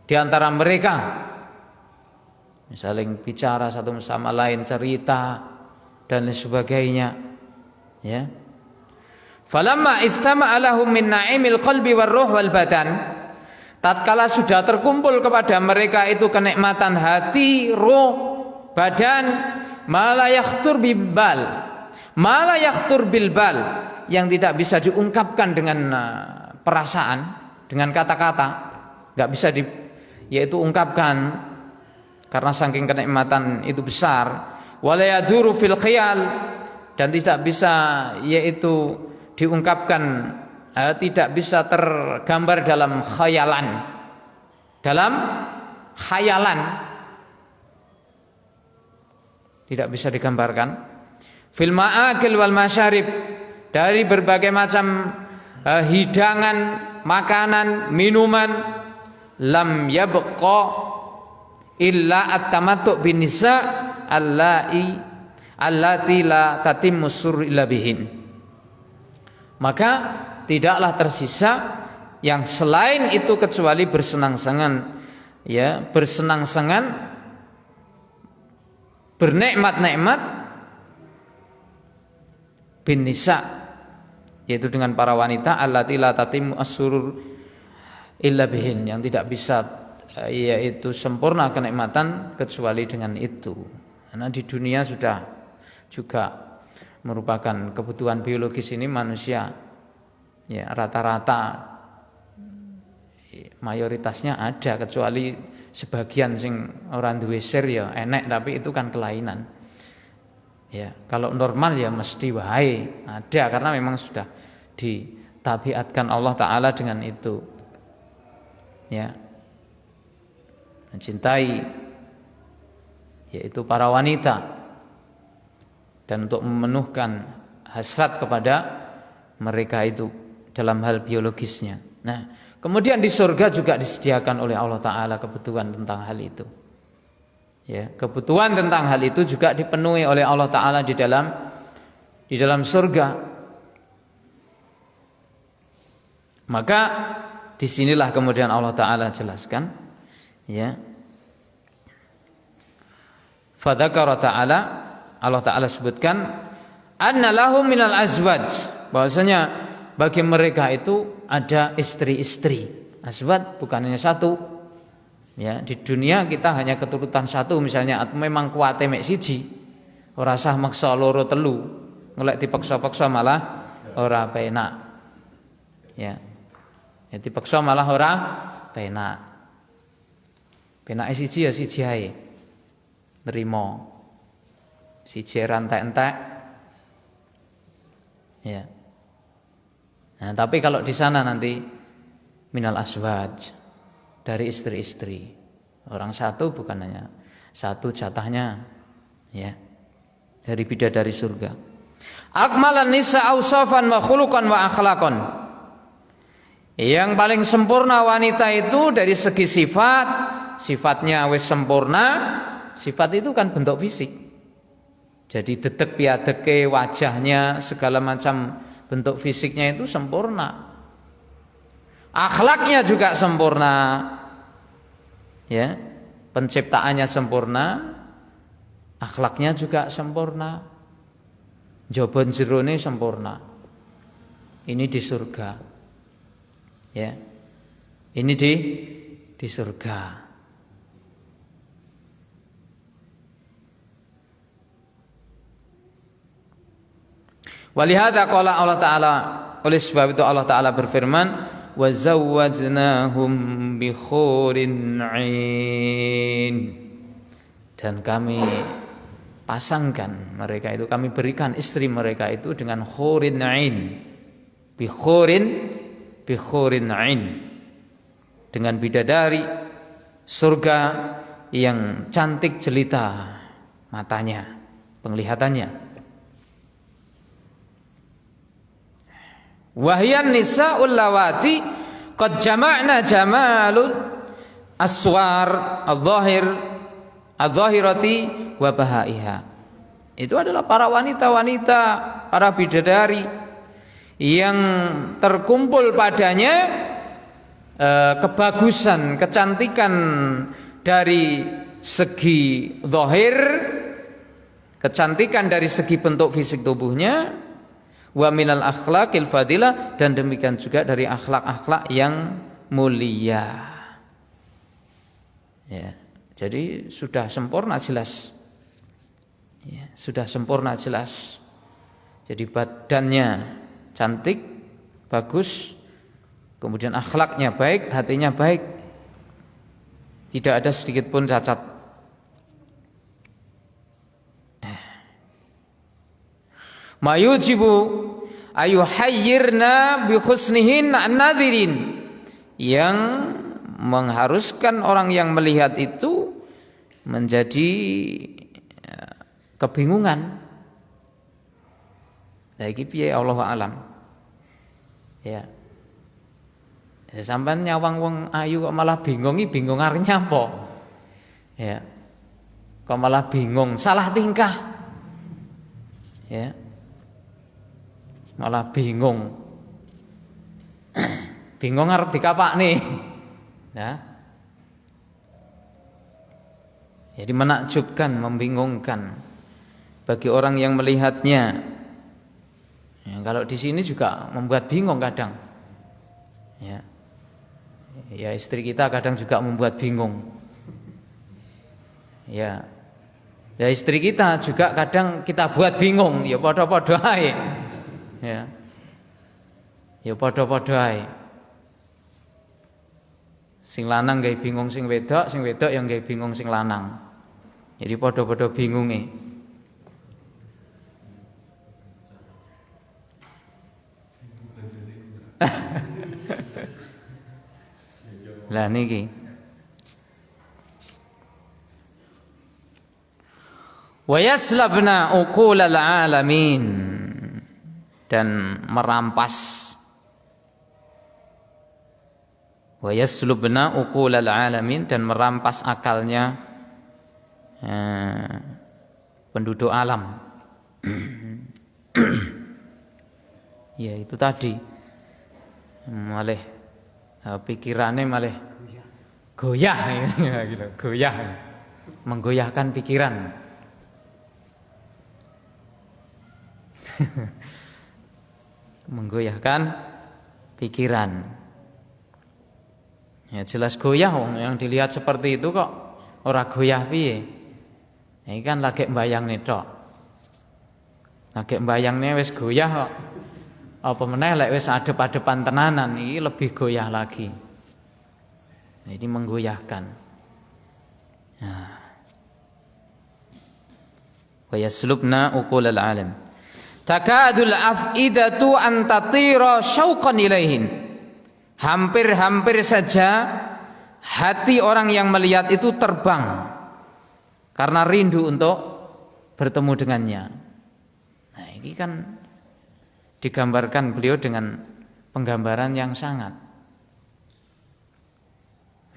di antara mereka. Saling bicara satu sama lain, cerita dan lain sebagainya. Ya. Falamma istama'a lahum min na'imil qalbi war ruh wal badan, tatkala sudah terkumpul kepada mereka itu kenikmatan hati, ruh, badan, mala yakhtur bil bal, yang tidak bisa diungkapkan dengan perasaan, dengan kata-kata, enggak bisa yaitu ungkapkan karena saking kenikmatan itu besar. Wala yaduru fil khayal, dan tidak bisa yaitu diungkapkan, tidak bisa tergambar dalam khayalan. Tidak bisa digambarkan. Fil ma'akil wal masyarib, dari berbagai macam hidangan, makanan, minuman. Lam yabqa illa at-tamattu bin nisa allati la tatimmu surru illa bihin. Maka tidaklah tersisa yang selain itu kecuali bersenang-sengan, ya, bersenang-sengan, bernikmat-nikmat bin nisa, yaitu dengan para wanita, allati la tatimmu as-surur illa bihin, yang tidak bisa yaitu sempurna kenikmatan kecuali dengan itu. Karena di dunia sudah juga merupakan kebutuhan biologis ini manusia, Ya, rata-rata mayoritasnya ada, kecuali sebagian sing orang duwe sir ya enek, tapi itu kan kelainan. Ya, kalau normal ya mesti wae ada, karena memang sudah ditabiatkan Allah Ta'ala dengan itu. Ya, mencintai yaitu para wanita dan untuk memenuhkan hasrat kepada mereka itu dalam hal biologisnya. Nah, kemudian di surga juga disediakan oleh Allah Ta'ala kebutuhan tentang hal itu. Ya, kebutuhan tentang hal itu juga dipenuhi oleh Allah Ta'ala di dalam surga. Maka disinilah kemudian Allah Ta'ala jelaskan, ya. Fadzakara ta'ala, Allah Ta'ala sebutkan anna lahum minal azwaj, bahwasanya bagi mereka itu ada istri-istri. Azwaj bukan hanya satu. Ya, di dunia kita hanya keturutan satu, misalnya memang kuate mek siji, ora sah maksa loro telu, ngelek dipaksa-paksa malah ora penak. Ya. Ya dipaksa malah ora penak. Penake siji ya siji ae. Nerimo. Siji rantek-entek. Ya. Nah, tapi kalau di sana nanti minal azwaj, dari istri-istri. Orang satu bukan hanya satu jatahnya, ya. Dari bidadari surga. Akmalan nisa awsafan wa khuluqan wa akhlaqan. Yang paling sempurna wanita itu dari segi sifat, sifatnya wis sempurna. Sifat itu kan bentuk fisik. Jadi detek piadeke, wajahnya, segala macam bentuk fisiknya itu sempurna. Akhlaknya juga sempurna. Ya, penciptaannya sempurna, akhlaknya juga sempurna. Jobon jerone sempurna. Ini di surga. Ya. Ini di surga. Walihada qala Allah Ta'ala, oleh sebab itu Allah Ta'ala berfirman, wa zawwajnahum bi khurin 'ain, dan kami pasangkan mereka itu, kami berikan istri mereka itu dengan khurin 'ain, bi khurin 'ain, dengan bidadari surga yang cantik jelita matanya, penglihatannya. Wahyan nisa'ul lawati qad jama'na jamalun aswar adh-dhahirati wa bahaiha. Itu adalah para wanita-wanita, para bidadari yang terkumpul padanya kebagusan, kecantikan dari segi zahir, kecantikan dari segi bentuk fisik tubuhnya, wa minal akhlaqil fadilah, dan demikian juga dari akhlak-akhlak yang mulia. Ya, jadi sudah sempurna jelas. Ya, sudah sempurna jelas. Jadi badannya cantik, bagus, kemudian akhlaknya baik, hatinya baik, tidak ada sedikit pun cacat. Mayujibu ayuhayyirna bi husnihin an-nadhirin, yang mengharuskan orang yang melihat itu menjadi kebingungan. Lagi piye Allahu a'lam. Ya. Sampeyan nyawang wong ayu kok malah bingung, bingung artinya apa? Ya. Kok malah bingung, salah tingkah. Ya. Malah bingung. Bingung arep dikapakne. Nah. Jadi menakjubkan, membingungkan bagi orang yang melihatnya. Ya, kalau di sini juga membuat bingung kadang. Ya. Ya, istri kita kadang juga membuat bingung. Ya. Ya, istri kita juga kadang kita buat bingung, ya padha-padha ae. Ya. Ya padha-padha ae. Sing lanang gawe bingung sing wedok yang gawe bingung sing lanang. Jadi padha-padha bingunge. Lah niki. Wa yaslabna uqulal alamin, dan merampas. Wa yaslubna uqulal alamin, dan merampas akalnya penduduk alam. Ya itu tadi, malah pikirannya malah goyah gitu, goyah, menggoyahkan pikiran. Menggoyahkan pikiran. Ya jelas goyah, yang dilihat seperti itu kok ora goyah piye. Ini kan lagi mbayangne tok. Lagi mbayangne wis goyah kok. Apa meneh lek wis adep-adepan tenanan iki lebih goyah lagi. Nah, ini menggoyahkan. Nah. Wa yaslubna uqulal alam. Takadul af'idatu an tatira syauqan ilaihin. Hampir-hampir saja hati orang yang melihat itu terbang karena rindu untuk bertemu dengannya. Nah, ini kan digambarkan beliau dengan penggambaran yang sangat.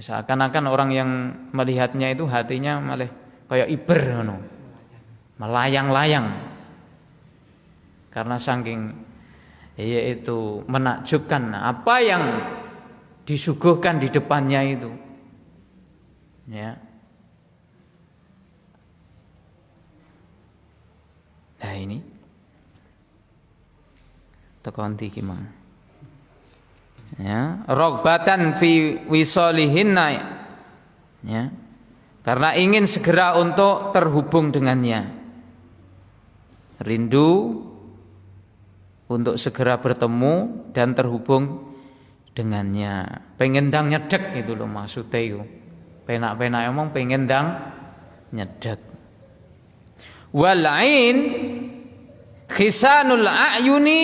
Seakan-akan orang yang melihatnya itu hatinya malah kayak iber ngono. Melayang-layang. Karena saking yaitu menakjubkan apa yang disuguhkan di depannya itu. Ya. Nah ini tekan iki mang. Ya, rogbatan fi wisalihinna. Ya. Karena ingin segera untuk terhubung dengannya. Rindu untuk segera bertemu dan terhubung dengannya. Pengen ndang nyedek gitu loh maksudnya itu. Penak-penak emang pengen ndang nyedek. Wal ain khisanul a'yuni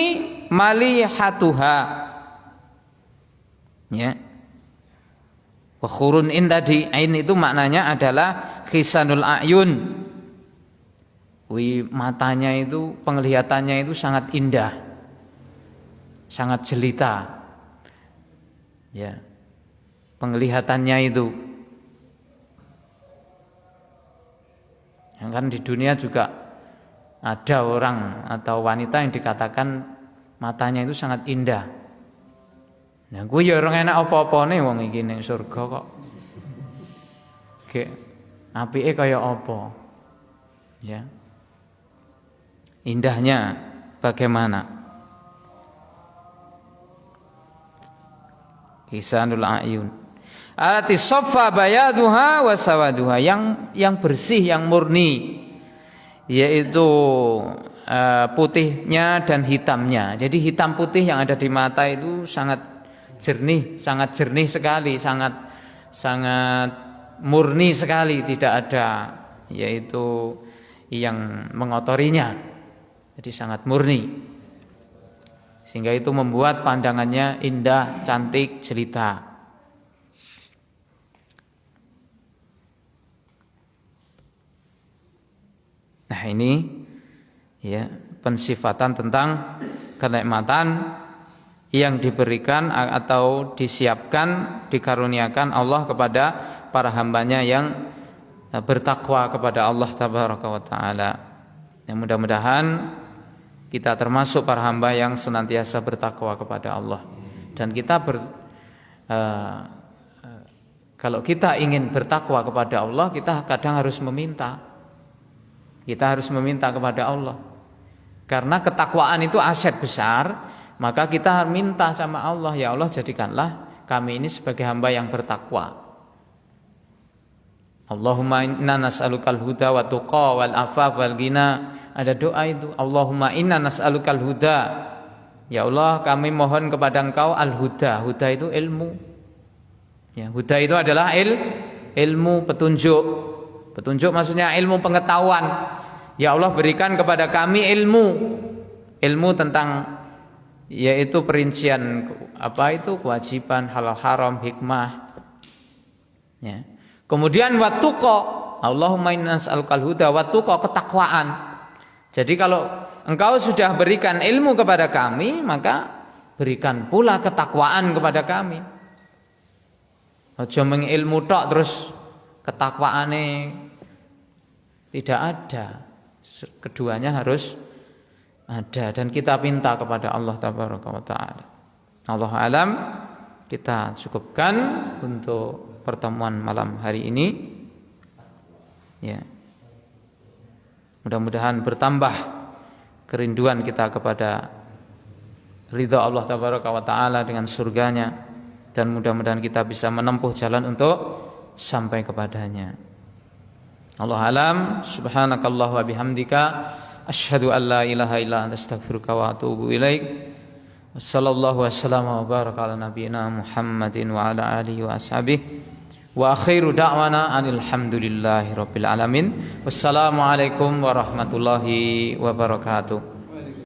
malihatuha. Ya. Wa khurun in tadi, ain itu maknanya adalah khisanul a'yun. Matanya itu, penglihatannya itu sangat indah. Sangat jelita. Ya. Penglihatannya itu. Yang kan di dunia juga ada orang atau wanita yang dikatakan matanya itu sangat indah. Nah, gue ya orang enak apa-apane wong iki ning surga kok. Oke. Apike kaya apa? Ya. Indahnya bagaimana? Hisanul a'yun. Alati saffa bayaduha wa sawaduha, yang bersih, yang murni, yaitu putihnya dan hitamnya. Jadi hitam putih yang ada di mata itu sangat jernih sekali, sangat murni sekali, tidak ada yaitu yang mengotorinya. Jadi sangat murni. Sehingga itu membuat pandangannya indah, cantik, jelita. Nah ini ya pensifatan tentang kenikmatan yang diberikan atau disiapkan, dikaruniakan Allah kepada para hambanya yang bertakwa kepada Allah Tabaraka wa Ta'ala. Yang mudah-mudahan kita termasuk para hamba yang senantiasa bertakwa kepada Allah. Dan kita kalau kita ingin bertakwa kepada Allah, kita kadang harus meminta. Kita harus meminta kepada Allah. Karena ketakwaan itu aset besar, maka kita minta sama Allah, ya Allah jadikanlah kami ini sebagai hamba yang bertakwa. Allahumma inna nas'alukal huda wa tuqa wal afaf wal ghina. Ada doa itu, Allahumma inna nas'alukal huda Ya Allah, kami mohon kepada Engkau al-huda. Huda itu ilmu. Ya, huda itu adalah ilmu, petunjuk. Petunjuk maksudnya ilmu pengetahuan. Ya Allah, berikan kepada kami ilmu tentang yaitu perincian apa itu kewajiban, halal haram, hikmah. Ya. Kemudian watuqa, Allahumma inna nas'alukal huda watuqa, ketakwaan. Jadi kalau Engkau sudah berikan ilmu kepada kami, maka berikan pula ketakwaan kepada kami. Aja mung ilmu tok terus ketakwaane tidak ada. Keduanya harus ada, dan kita minta kepada Allah tabaraka wa taala. Allah alam, kita cukupkan untuk pertemuan malam hari ini. Ya. Mudah-mudahan bertambah kerinduan kita kepada ridha Allah tabaraka wa taala dengan surganya, dan mudah-mudahan kita bisa menempuh jalan untuk sampai kepadanya. Allah alam, subhanakallah wa bihamdika asyhadu an la ilaha illa anta astaghfiruka wa atubu ilaik. Wassallallahu wassalamu wa baraka ala nabiyyina Muhammadin wa ala alihi wa ashabihi. Wa akhiru da'wana anil hamdulillahi rabbil alamin. Wassalamualaikum warahmatullahi wabarakatuh.